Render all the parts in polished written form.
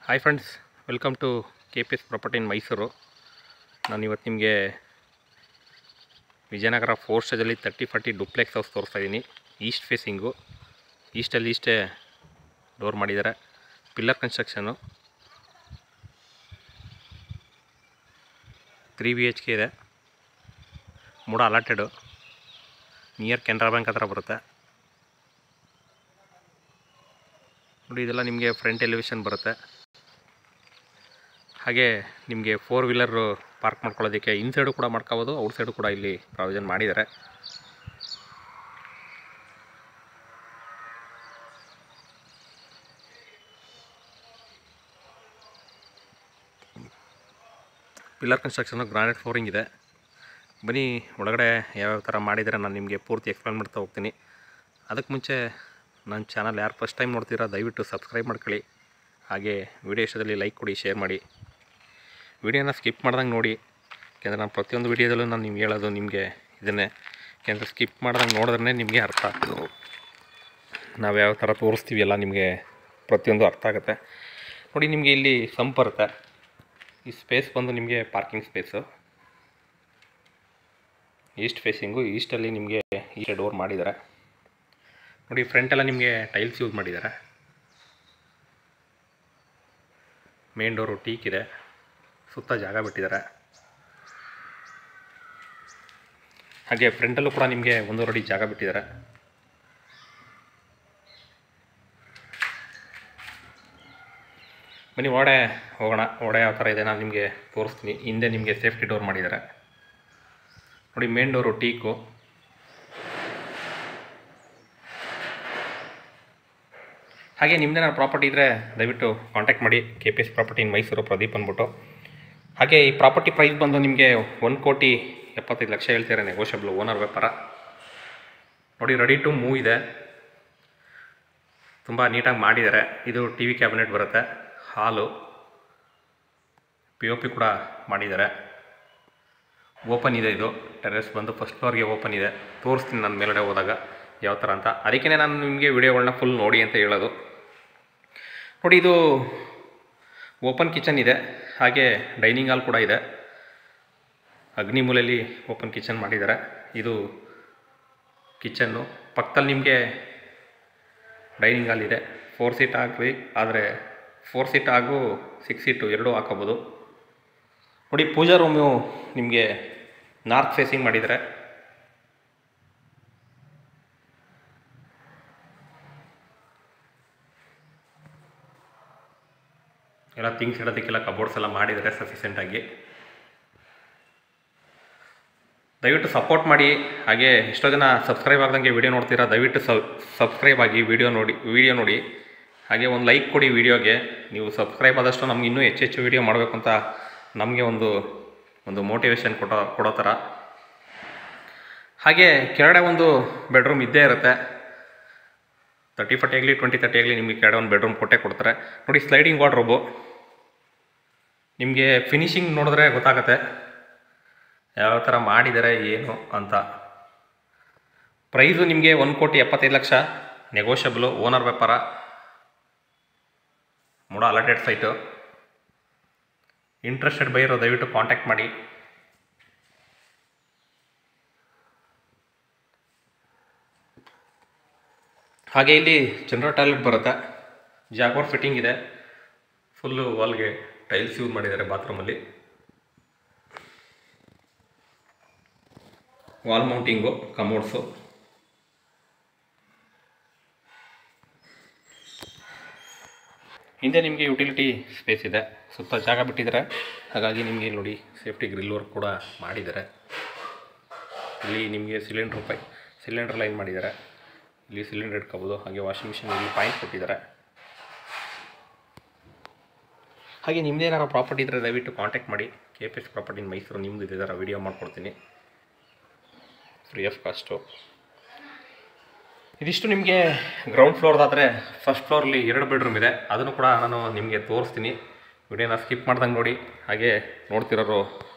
Hi friends, welcome to KPS property in Mysuru. ನಾನು ಇವತ್ತು ನಿಮಗೆ ವಿಜಯನಗರ 4 ಸ್ಟೇಜಲ್ಲಿ 30-40 ಡುಪ್ಲೆಕ್ಸ್ ಹೌಸ್ ತೋರಿಸ್ತಾ ಇದ್ದೀನಿ. ಈಸ್ಟ್ ಫೇಸಿಂಗು, ಈಸ್ಟಲ್ಲಿ ಇಷ್ಟೇ ಡೋರ್ ಮಾಡಿದ್ದಾರೆ. ಪಿಲ್ಲರ್ ಕನ್ಸ್ಟ್ರಕ್ಷನು, 3 BHK ಇದೆ. ಮೂಡ ಅಲಾಟೆಡು, ನಿಯರ್ ಕೆನರಾ ಬ್ಯಾಂಕ್ ಹತ್ರ ಬರುತ್ತೆ ನೋಡಿ. ಇದೆಲ್ಲ ನಿಮಗೆ ಫ್ರಂಟ್ ಎಲಿವೇಶನ್ ಬರುತ್ತೆ. ಹಾಗೆ ನಿಮಗೆ 4 ವೀಲರ್ ಪಾರ್ಕ್ ಮಾಡ್ಕೊಳ್ಳೋದಕ್ಕೆ ಇನ್ಸೈಡು ಕೂಡ ಮಾಡ್ಕೋಬೋದು, ಔಟ್ ಸೈಡು ಕೂಡ ಇಲ್ಲಿ ಪ್ರಾವಿಷನ್ ಮಾಡಿದ್ದಾರೆ. ಪಿಲ್ಲರ್ ಕನ್ಸ್ಟ್ರಕ್ಷನು, ಗ್ರಾನೈಟ್ ಫ್ಲೋರಿಂಗ್ ಇದೆ. ಬನ್ನಿ ಒಳಗಡೆ ಯಾವ್ಯಾವ ಥರ ಮಾಡಿದರೆ ನಾನು ನಿಮಗೆ ಪೂರ್ತಿ ಎಕ್ಸ್ಪ್ಲೇನ್ ಮಾಡ್ತಾ ಹೋಗ್ತೀನಿ. ಅದಕ್ಕೆ ಮುಂಚೆ ನನ್ನ ಚಾನಲ್ ಯಾರು ಫಸ್ಟ್ ಟೈಮ್ ನೋಡ್ತೀರಾ ದಯವಿಟ್ಟು ಸಬ್ಸ್ಕ್ರೈಬ್ ಮಾಡ್ಕೊಳ್ಳಿ. ಹಾಗೆ ವಿಡಿಯೋ ಇಷ್ಟದಲ್ಲಿ ಲೈಕ್ ಕೊಡಿ, ಶೇರ್ ಮಾಡಿ. ವಿಡಿಯೋನ ಸ್ಕಿಪ್ ಮಾಡ್ದಂಗೆ ನೋಡಿ, ಯಾಕೆಂದರೆ ನಾನು ಪ್ರತಿಯೊಂದು ವಿಡಿಯೋದಲ್ಲೂ ನಾನು ನಿಮ್ಗೆ ಹೇಳೋದು ನಿಮಗೆ ಇದನ್ನೇ. ಯಾಕೆಂದರೆ ಸ್ಕಿಪ್ ಮಾಡ್ದಂಗೆ ನೋಡಿದ್ರೆ ನಿಮಗೆ ಅರ್ಥ ಆಗ್ತದೆ. ನಾವು ಯಾವ ಥರ ತೋರಿಸ್ತೀವಿ ಎಲ್ಲ ನಿಮಗೆ ಪ್ರತಿಯೊಂದು ಅರ್ಥ ಆಗುತ್ತೆ ನೋಡಿ. ನಿಮಗೆ ಇಲ್ಲಿ ಸಂಪ್ ಬರುತ್ತೆ. ಈ ಸ್ಪೇಸ್ ಬಂದು ನಿಮಗೆ ಪಾರ್ಕಿಂಗ್ ಸ್ಪೇಸು. ಈಸ್ಟ್ ಫೇಸಿಂಗು, ಈಸ್ಟಲ್ಲಿ ನಿಮಗೆ ಈ ಡೋರ್ ಮಾಡಿದ್ದಾರೆ ನೋಡಿ. ಫ್ರಂಟೆಲ್ಲ ನಿಮಗೆ ಟೈಲ್ಸ್ ಯೂಸ್ ಮಾಡಿದ್ದಾರೆ. ಮೇನ್ ಡೋರು ಟೀಕ್ ಇದೆ, ಸುತ್ತ ಜಾಗ ಬಿಟ್ಟಿದ್ದಾರೆ. ಹಾಗೆ ಫ್ರಂಟಲ್ಲೂ ಕೂಡ ನಿಮಗೆ 1 ಅಡಿ ಜಾಗ ಬಿಟ್ಟಿದ್ದಾರೆ. ಬನ್ನಿ ಒಡೆ ಹೋಗೋಣ. ಒಡೆ ಯಾವ ಥರ ಇದೆ ನಾನು ನಿಮಗೆ ತೋರಿಸ್ತೀನಿ. ಹಿಂದೆ ನಿಮಗೆ ಸೇಫ್ಟಿ ಡೋರ್ ಮಾಡಿದ್ದಾರೆ ನೋಡಿ. Main door teak. ಹಾಗೆ ನಿಮ್ಮದೇ ಪ್ರಾಪರ್ಟಿ ಇದ್ದರೆ ದಯವಿಟ್ಟು ಕಾಂಟ್ಯಾಕ್ಟ್ ಮಾಡಿ. KPS property in Mysuru, Pradeep ಅಂದ್ಬಿಟ್ಟು. ಹಾಗೆ ಈ ಪ್ರಾಪರ್ಟಿ ಪ್ರೈಸ್ ಬಂದು ನಿಮಗೆ 1,75,00,000 ಹೇಳ್ತಾರೆ. ನೆಗೋಷಿಯಬಲ್, ಓನರ್ ವ್ಯಾಪಾರ ನೋಡಿ. ರೆಡಿ ಟು ಮೂವ್ ಇದೆ, ತುಂಬ ನೀಟಾಗಿ ಮಾಡಿದ್ದಾರೆ. ಇದು TV ಕ್ಯಾಬಿನೆಟ್ ಬರುತ್ತೆ. ಹಾಲು, POP ಕೂಡ ಮಾಡಿದ್ದಾರೆ. ಓಪನ್ ಇದೆ. ಇದು ಟೆರೆಸ್ ಬಂದು ಫಸ್ಟ್ ಫ್ಲೋರ್ಗೆ ಓಪನ್ ಇದೆ. ತೋರಿಸ್ತೀನಿ ನಾನು ಮೇಲ್ಗಡೆ ಹೋದಾಗ ಯಾವ ಥರ ಅಂತ. ಅದಕ್ಕೇ ನಾನು ನಿಮಗೆ ವಿಡಿಯೋಗಳನ್ನ ಫುಲ್ ನೋಡಿ ಅಂತ ಹೇಳೋದು ನೋಡಿ. ಇದು ಓಪನ್ ಕಿಚನ್ ಇದೆ, ಹಾಗೆ ಡೈನಿಂಗ್ ಹಾಲ್ ಕೂಡ ಇದೆ. ಅಗ್ನಿ ಮೂಲೆಯಲ್ಲಿ ಓಪನ್ ಕಿಚನ್ ಮಾಡಿದ್ದಾರೆ. ಇದು ಕಿಚನ್ನು. ಪಕ್ಕದಲ್ಲಿ ನಿಮಗೆ ಡೈನಿಂಗ್ ಹಾಲ್ ಇದೆ. 4 ಸೀಟ್ ಹಾಕಿ, ಆದರೆ 4 ಸೀಟ್ ಹಾಗೂ 6 ಸೀಟು ಎರಡೂ ಹಾಕೋಬೋದು ನೋಡಿ. ಪೂಜಾ ರೂಮು ನಿಮಗೆ ನಾರ್ತ್ ಫೇಸಿಂಗ್ ಮಾಡಿದ್ದಾರೆ. ಎಲ್ಲ ಥಿಂಗ್ಸ್ ಇಡೋದಕ್ಕೆಲ್ಲ ಕಬೋರ್ಡ್ಸ್ ಎಲ್ಲ ಮಾಡಿದ್ದಾರೆ ಸಫಿಷಿಯೆಂಟಾಗಿ. ದಯವಿಟ್ಟು ಸಪೋರ್ಟ್ ಮಾಡಿ. ಹಾಗೆ ಎಷ್ಟೋ ಜನ ಸಬ್ಸ್ಕ್ರೈಬ್ ಆಗ್ದಂಗೆ ವಿಡಿಯೋ ನೋಡ್ತೀರಾ, ದಯವಿಟ್ಟು ಸಬ್ಸ್ಕ್ರೈಬ್ ಆಗಿ ವಿಡಿಯೋ ನೋಡಿ. ಹಾಗೆ ಒಂದು ಲೈಕ್ ಕೊಡಿ ವಿಡಿಯೋಗೆ. ನೀವು ಸಬ್ಸ್ಕ್ರೈಬ್ ಆದಷ್ಟು ನಮ್ಗೆ ಇನ್ನೂ ಹೆಚ್ಚು ವಿಡಿಯೋ ಮಾಡಬೇಕು ಅಂತ ನಮಗೆ ಒಂದು ಮೋಟಿವೇಶನ್ ಕೊಡೋ ಥರ. ಹಾಗೆ ಕೆಳಗಡೆ ಒಂದು ಬೆಡ್ರೂಮ್ ಇದ್ದೇ ಇರುತ್ತೆ. 30-40 ಆಗಲಿ 20-30 ಆಗಲಿ ನಿಮಗೆ ಕೆಳಗಡೆ ಒಂದು ಬೆಡ್ರೂಮ್ ಕೊಡ್ತಾರೆ ನೋಡಿ. Sliding wardrobe. ನಿಮಗೆ ಫಿನಿಶಿಂಗ್ ನೋಡಿದ್ರೆ ಗೊತ್ತಾಗುತ್ತೆ ಯಾವ ಥರ ಮಾಡಿದ್ದಾರೆ ಏನು ಅಂತ. ಪ್ರೈಸು ನಿಮಗೆ 1,75,00,000 ನೆಗೋಷಿಯಬಲು, ಓನರ್ ವ್ಯಾಪಾರ. ಮೂಡ ಅಲಾಟೆಡ್ ಸೈಟು. ಇಂಟ್ರೆಸ್ಟೆಡ್ ಬೈಯರು ದಯವಿಟ್ಟು ಕಾಂಟ್ಯಾಕ್ಟ್ ಮಾಡಿ. ಹಾಗೆ ಇಲ್ಲಿ ಜನರಲ್ ಟಾಯ್ಲೆಟ್ ಬರುತ್ತೆ. ಜಾಗ್ವಾರ್ ಫಿಟ್ಟಿಂಗ್ ಇದೆ. ಫುಲ್ಲು ವಾಲ್ಗೆ ಟೈಲ್ಸ್ ಯೂಸ್ ಮಾಡಿದ್ದಾರೆ. ಬಾತ್ರೂಮಲ್ಲಿ ವಾಲ್ ಮೌಂಟಿಂಗು, ಕಮೋಡ್ಸು. ಹಿಂದೆ ನಿಮಗೆ ಯುಟಿಲಿಟಿ ಸ್ಪೇಸ್ ಇದೆ, ಸುತ್ತ ಜಾಗ ಬಿಟ್ಟಿದ್ದಾರೆ. ಹಾಗಾಗಿ ನಿಮಗೆ ನೋಡಿ ಸೇಫ್ಟಿ ಗ್ರಿಲ್ ವರ್ಕ್ ಕೂಡ ಮಾಡಿದ್ದಾರೆ. ಇಲ್ಲಿ ನಿಮಗೆ ಸಿಲಿಂಡರ್ ಲೈನ್ ಮಾಡಿದ್ದಾರೆ. ಇಲ್ಲಿ ಸಿಲಿಂಡರ್ ಇಟ್ಕೋಬೋದು. ಹಾಗೆ ವಾಷಿಂಗ್ ಮಿಷಿನ್ ಇಲ್ಲಿ ಪಾಯಿಂಟ್ ಕೊಟ್ಟಿದ್ದಾರೆ. ಹಾಗೆ ನಿಮ್ಮದೇನಾರು ಪ್ರಾಪರ್ಟಿ ಇದ್ದರೆ ದಯವಿಟ್ಟು ಕಾಂಟ್ಯಾಕ್ಟ್ ಮಾಡಿ. KPS ಪ್ರಾಪರ್ಟಿ ಇನ್ ಮೈಸೂರು ನಿಮ್ಮದು ಇದೇ ಥರ ವಿಡಿಯೋ ಮಾಡಿಕೊಡ್ತೀನಿ, ಫ್ರೀ ಆಫ್ ಕಾಸ್ಟು. ಇದಿಷ್ಟು ನಿಮಗೆ ಗ್ರೌಂಡ್ ಫ್ಲೋರ್ದಾದರೆ. ಫಸ್ಟ್ ಫ್ಲೋರಲ್ಲಿ 2 ಬೆಡ್ರೂಮ್ ಇದೆ, ಅದನ್ನು ಕೂಡ ನಾನು ನಿಮಗೆ ತೋರಿಸ್ತೀನಿ. ವಿಡಿಯೋನ ಸ್ಕಿಪ್ ಮಾಡ್ದಂಗೆ ನೋಡಿ. ಹಾಗೆ ನೋಡ್ತಿರೋರು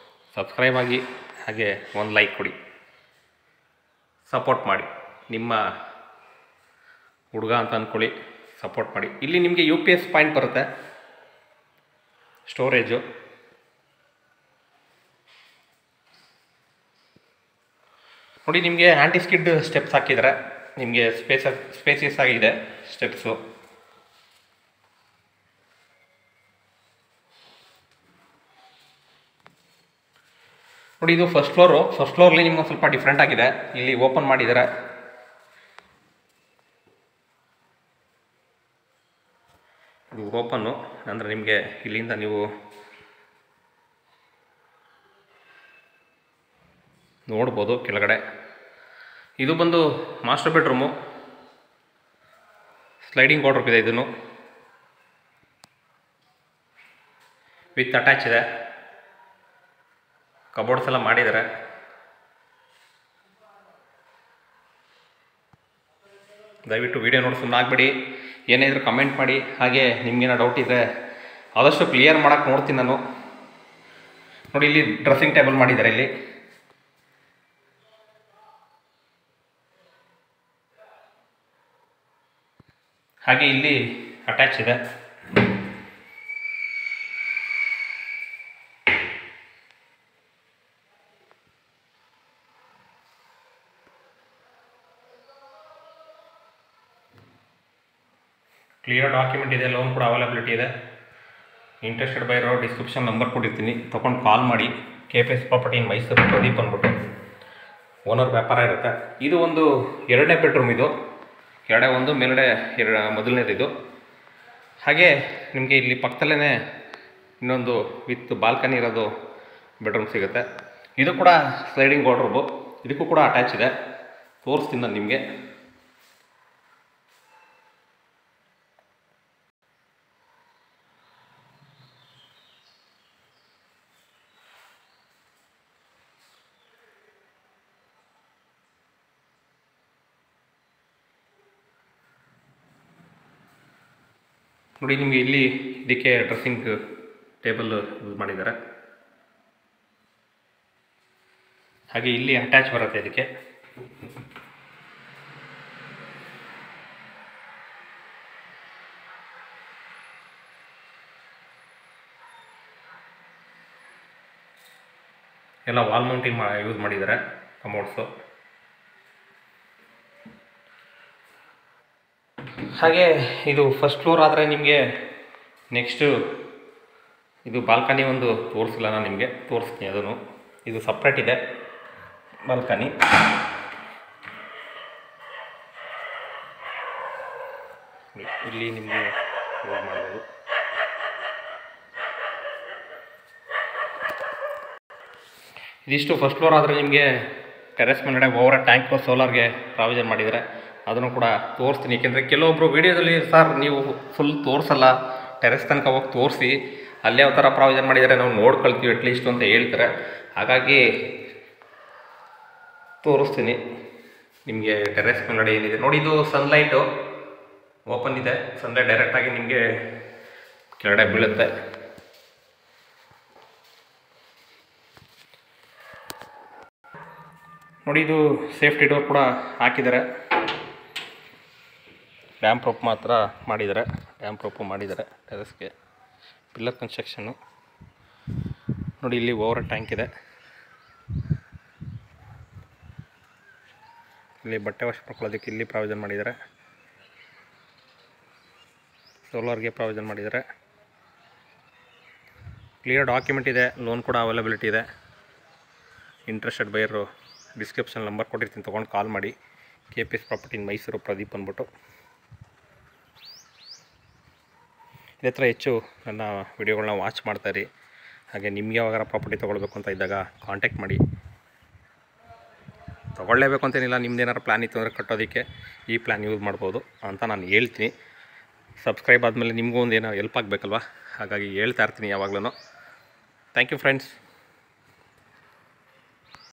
ಸಬ್ಸ್ಕ್ರೈಬ್ ಆಗಿ, ಹಾಗೆ ಒಂದು ಲೈಕ್ ಕೊಡಿ, ಸಪೋರ್ಟ್ ಮಾಡಿ. ನಿಮ್ಮ ಹುಡುಗ ಅಂತ ಅಂದ್ಕೊಳ್ಳಿ, ಸಪೋರ್ಟ್ ಮಾಡಿ. ಇಲ್ಲಿ ನಿಮಗೆ UPS ಪಾಯಿಂಟ್ ಬರುತ್ತೆ. ಸ್ಟೋರೇಜು. ನೋಡಿ ನಿಮಗೆ ಆ್ಯಂಟಿ ಸ್ಕಿಡ್ ಸ್ಟೆಪ್ಸ್ ಹಾಕಿದರೆ ನಿಮಗೆ ಸ್ಪೇಸಿಯಸ್ ಆಗಿದೆ ಸ್ಟೆಪ್ಸು. ನೋಡಿ ಇದು ಫಸ್ಟ್ ಫ್ಲೋರ್ಲಿ ನಿಮ್ಗೆ ಸ್ವಲ್ಪ ಡಿಫ್ರೆಂಟ್ ಆಗಿದೆ. ಇಲ್ಲಿ ಓಪನ್ ಮಾಡಿದ್ದಾರೆ. ಇದು ಓಪನ್ನು ಅಂದರೆ ನಿಮಗೆ ಇಲ್ಲಿಂದ ನೀವು ನೋಡ್ಬೋದು ಕೆಳಗಡೆ. ಇದು ಬಂದು ಮಾಸ್ಟರ್ ಬೆಡ್ರೂಮು. ಸ್ಲೈಡಿಂಗ್ ವಾರ್ಡ್ರೋಬ್ ಇದೆ. ಇದನ್ನು ವಿತ್ ಅಟ್ಯಾಚ್ ಇದೆ. ಕಬೋರ್ಡ್ಸ್ ಎಲ್ಲ ಮಾಡಿದ್ದಾರೆ. ದಯವಿಟ್ಟು ವಿಡಿಯೋ ನೋಡಿ ಸುಮ್ಮನೆ ಆಗಬೇಡಿ. ಏನಾದರೂ ಕಮೆಂಟ್ ಮಾಡಿ. ಹಾಗೆ ನಿಮಗೇನೋ ಡೌಟ್ ಇದ್ದರೆ ಆದಷ್ಟು ಕ್ಲಿಯರ್ ಮಾಡೋಕ್ಕೆ ನೋಡ್ತೀನಿ ನಾನು. ನೋಡಿ ಇಲ್ಲಿ ಡ್ರೆಸ್ಸಿಂಗ್ ಟೇಬಲ್ ಮಾಡಿದ್ದಾರೆ. ಇಲ್ಲಿ ಹಾಗೆ ಇಲ್ಲಿ ಅಟ್ಯಾಚ್ ಇದೆ. ಕ್ಲಿಯರ್ ಡಾಕ್ಯುಮೆಂಟ್ ಇದೆ. ಲೋನ್ ಕೂಡ ಅವೈಲಬಿಲಿಟಿ ಇದೆ. ಇಂಟ್ರೆಸ್ಟೆಡ್ ಬೈ ಇರೋ ಡಿಸ್ಕ್ರಿಪ್ಷನ್ ನಂಬರ್ ಕೊಟ್ಟಿರ್ತೀನಿ, ತೊಗೊಂಡು ಕಾಲ್ ಮಾಡಿ. KPS property in Mysuru Pradeep ಅಂದ್ಬಿಟ್ಟು ಓನರ್ ವ್ಯಾಪಾರ ಇರುತ್ತೆ. ಇದು ಒಂದು 2ನೇ ಬೆಡ್ರೂಮ್. ಇದು ಕೆಳಗಡೆ ಒಂದು, ಮೇಲ್ಗಡೆ ಮೊದಲನೇದಿದು. ಹಾಗೆ ನಿಮಗೆ ಇಲ್ಲಿ ಪಕ್ಕದಲ್ಲೇ ಇನ್ನೊಂದು ವಿತ್ ಬಾಲ್ಕನಿ ಇರೋದು ಬೆಡ್ರೂಮ್ ಸಿಗುತ್ತೆ. ಇದು ಕೂಡ ಸ್ಲೈಡಿಂಗ್ ವಾರ್ಡ್ರೋಬು. ಇದಕ್ಕೂ ಕೂಡ ಅಟ್ಯಾಚ್ ಇದೆ. ತೋರಿಸ್ತೀನಿ ನಾನು ನಿಮಗೆ. ನೋಡಿ ನಿಮಗೆ ಇಲ್ಲಿ ಇದಕ್ಕೆ ಡ್ರೆಸ್ಸಿಂಗ್ ಟೇಬಲ್ ಯೂಸ್ ಮಾಡಿದ್ದಾರೆ. ಹಾಗೆ ಇಲ್ಲಿ ಅಟ್ಯಾಚ್ ಬರುತ್ತೆ. ಇದಕ್ಕೆ ಎಲ್ಲ ವಾಲ್ ಮೌಂಟಿಂಗ್ ಯೂಸ್ ಮಾಡಿದ್ದಾರೆ ಕಮೋಡ್ಸು. ಹಾಗೆ ಇದು ಫಸ್ಟ್ ಫ್ಲೋರ್ ಆದರೆ ನಿಮಗೆ ನೆಕ್ಸ್ಟು ಇದು ಬಾಲ್ಕನಿ ಒಂದು ತೋರಿಸಿಲ್ಲ ನಾನು ನಿಮಗೆ, ತೋರಿಸ್ತೀನಿ ಅದನ್ನು. ಇದು ಸಪ್ರೇಟ್ ಇದೆ ಬಾಲ್ಕನಿ. ಇಲ್ಲಿ ನಿಮಗೆ ಯೂಸ್ ಮಾಡ್ಬೋದು. ಇದಿಷ್ಟು ಫಸ್ಟ್ ಫ್ಲೋರ್ ಆದರೆ ನಿಮಗೆ ಟೆರೆಸ್ ಮೇಲ್ಗಡೆ ಓವರ್ ಟ್ಯಾಂಕ್ ಸೋಲಾರ್ಗೆ ಪ್ರಾವಿಷನ್ ಮಾಡಿದರೆ ಅದನ್ನು ಕೂಡ ತೋರಿಸ್ತೀನಿ. ಏಕೆಂದರೆ ಕೆಲವೊಬ್ಬರು ವೀಡಿಯೋದಲ್ಲಿ ಸರ್ ನೀವು ಫುಲ್ ತೋರಿಸಲ್ಲ, ಟೆರೆಸ್ ತನಕ ಹೋಗಿ ತೋರಿಸಿ, ಅಲ್ಲಿ ಯಾವ ಥರ ಪ್ರಾವಿಷನ್ ಮಾಡಿದರೆ ನಾವು ನೋಡ್ಕೊಳ್ತೀವಿ ಅಟ್ಲೀಸ್ಟ್ ಅಂತ ಹೇಳ್ತಾರೆ. ಹಾಗಾಗಿ ತೋರಿಸ್ತೀನಿ ನಿಮಗೆ ಟೆರೆಸ್ ಮೇಲ್ಗಡೆ ಏನಿದೆ. ನೋಡಿ ಇದು ಸನ್ಲೈಟು ಓಪನ್ ಇದೆ. ಸನ್ಲೈಟ್ ಡೈರೆಕ್ಟಾಗಿ ನಿಮಗೆ ಕೆಳಗಡೆ ಬೀಳುತ್ತೆ. ನೋಡಿ ಇದು ಸೇಫ್ಟಿ ಡೋರ್ ಕೂಡ ಹಾಕಿದ್ದಾರೆ. ಡ್ಯಾಮ್ ಪ್ರೂಫ್ ಮಾತ್ರ ಮಾಡಿದ್ದಾರೆ. ಡ್ಯಾಮ್ ಪ್ರೂಫು ಮಾಡಿದ್ದಾರೆ ಟೆರೆಸ್ಗೆ. Pillar construction. ನೋಡಿ ಇಲ್ಲಿ ಓವರ್ ಟ್ಯಾಂಕ್ ಇದೆ. ಇಲ್ಲಿ ಬಟ್ಟೆ ವಾಶ್ ಮಾಡ್ಕೊಳ್ಳೋದಕ್ಕೆ ಇಲ್ಲಿ ಪ್ರಾವಿಷನ್ ಮಾಡಿದ್ದಾರೆ. ಸೋಲಾರ್ಗೆ ಪ್ರಾವಿಷನ್ ಮಾಡಿದ್ದಾರೆ. ಕ್ಲಿಯರ್ ಡಾಕ್ಯುಮೆಂಟ್ ಇದೆ. ಲೋನ್ ಕೂಡ ಅವೈಲಬಿಲಿಟಿ ಇದೆ. ಇಂಟ್ರೆಸ್ಟೆಡ್ ಬೈಯರು ಡಿಸ್ಕ್ರಿಪ್ಷನ್ ನಂಬರ್ ಕೊಟ್ಟಿರ್ತೀನಿ, ತೊಗೊಂಡು ಕಾಲ್ ಮಾಡಿ. KPS property in Mysuru Pradeep ಅಂದ್ಬಿಟ್ಟು. ಇದೇ ಥರ ಹೆಚ್ಚು ನನ್ನ ವಿಡಿಯೋಗಳನ್ನ ವಾಚ್ ಮಾಡ್ತಾಯಿರಿ. ಹಾಗೆ ನಿಮಗೆ ಯಾವಾಗಾರ ಪ್ರಾಪರ್ಟಿ ತೊಗೊಳ್ಬೇಕು ಅಂತ ಇದ್ದಾಗ ಕಾಂಟ್ಯಾಕ್ಟ್ ಮಾಡಿ. ತೊಗೊಳ್ಳೇಬೇಕು ಅಂತೇನಿಲ್ಲ, ನಿಮ್ದೇನಾರು ಪ್ಲ್ಯಾನ್ ಇತ್ತು ಅಂದರೆ ಕಟ್ಟೋದಕ್ಕೆ ಈ ಪ್ಲ್ಯಾನ್ ಯೂಸ್ ಮಾಡ್ಬೋದು ಅಂತ ನಾನು ಹೇಳ್ತೀನಿ. ಸಬ್ಸ್ಕ್ರೈಬ್ ಆದಮೇಲೆ ನಿಮಗೂ ಒಂದು ಏನೋ ಹೆಲ್ಪ್ ಆಗಬೇಕಲ್ವ, ಹಾಗಾಗಿ ಹೇಳ್ತಾ ಇರ್ತೀನಿ ಯಾವಾಗಲೂ. Thank you friends.